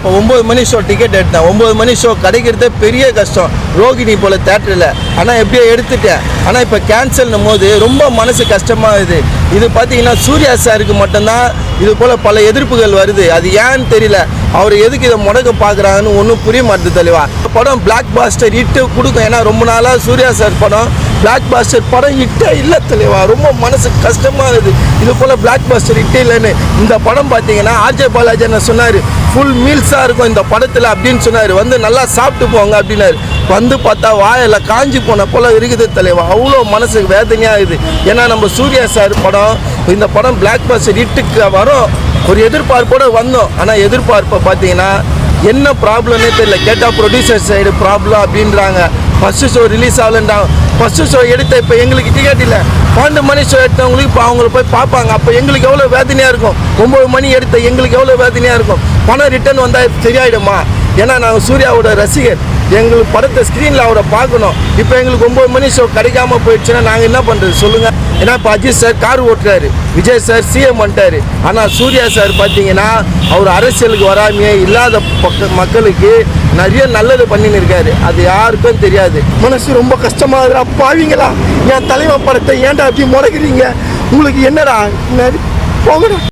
அப்போ 9 மணி show ticket எடுத்தேன். 9 மணி show கிடைக்கிறதே பெரிய கஷ்டம், ரோகிணி போல் தேட்டரில். ஆனால் எப்படியோ எடுத்துட்டேன். ஆனால் இப்போ கேன்சல்னும் போது ரொம்ப மனசு கஷ்டமாகுது. இது பார்த்தீங்கன்னா சூர்யா சாருக்கு மட்டும்தான் இது போல் பல எதிர்ப்புகள் வருது. அது ஏன்னு தெரியல. அவர் எதுக்கு இதை முடக்க பார்க்குறாங்கன்னு ஒன்றும் புரிய மாட்டேது தலைவா. படம் பிளாக் பாஸ்டர் ஹிட்டு கொடுக்கும். ஏன்னா ரொம்ப நாளாக சூர்யா சார் படம் பிளாக் பாஸ்டர் படம் ஹிட்டே இல்லை தலைவா. ரொம்ப மனசு கஷ்டமாகுது. இது போல் பிளாக் பாஸ்டர் ஹிட்டே இல்லைன்னு. இந்த படம் பார்த்தீங்கன்னா ஆர்ஜே பாலாஜி என்ன சொன்னார், ஃபுல் மீல்ஸாக இருக்கும் இந்த படத்தில் அப்படின்னு சொன்னார். வந்து நல்லா சாப்பிட்டு போங்க அப்படின்னாரு. வந்து பார்த்தா வாயில் காஞ்சி போன போல் இருக்குது தலைவா. அவ்வளோ மனசுக்கு வேதனையாகுது. ஏன்னா நம்ம சூர்யா சார் படம், இந்த படம் பிளாக் பாஸ்டர் ஹிட்டுக்கு வரும் ஒரு எதிர்பார்ப்போடு வந்தோம். ஆனால் எதிர்பார்ப்பை பார்த்தீங்கன்னா என்ன ப்ராப்ளம்னே தெரியல. கேட்டால் ப்ரொடியூசர் சைடு ப்ராப்ளம் அப்படின்றாங்க. ஃபஸ்ட்டு ஷோ ரிலீஸ் ஆகலன்றாங்க. ஃபஸ்ட்டு ஷோ எடுத்த இப்போ எங்களுக்கு டிக்கெட் இல்லை. 12 மணி ஷோ எடுத்தவங்களுக்கு இப்போ அவங்கள போய் பார்ப்பாங்க. அப்போ எங்களுக்கு எவ்வளோ வேதனையாக இருக்கும். 9 மணி எடுத்த எங்களுக்கு எவ்வளோ வேதனையாக இருக்கும். பணம் ரிட்டர்ன் வந்தால் சரியாயிடுமா? ஏன்னா நாங்கள் சூர்யாவோட ரசிகர். எங்களுக்கு படத்தை ஸ்க்ரீனில் அவரை பார்க்கணும். இப்போ எங்களுக்கு 9 மணி ஷோ கிடைக்காம போயிடுச்சுன்னா நாங்கள் என்ன பண்ணுறது சொல்லுங்கள்? ஏன்னா இப்போ அஜித் சார் கார் ஓட்டுறாரு, விஜய் சார் சிஎம் பண்ணிட்டாரு. ஆனால் சூர்யா சார் பார்த்தீங்கன்னா அவர் அரசியலுக்கு வராமையே இல்லாத மக்களுக்கு நிறைய நல்லது பண்ணின்னு இருக்காரு. அது யாருக்கும் தெரியாது. மனசு ரொம்ப கஷ்டமாக பாவீங்களா? என் தலைவன் படத்தை ஏன்டா அப்படி முடக்கிறீங்க? உங்களுக்கு என்னடா போகணும்.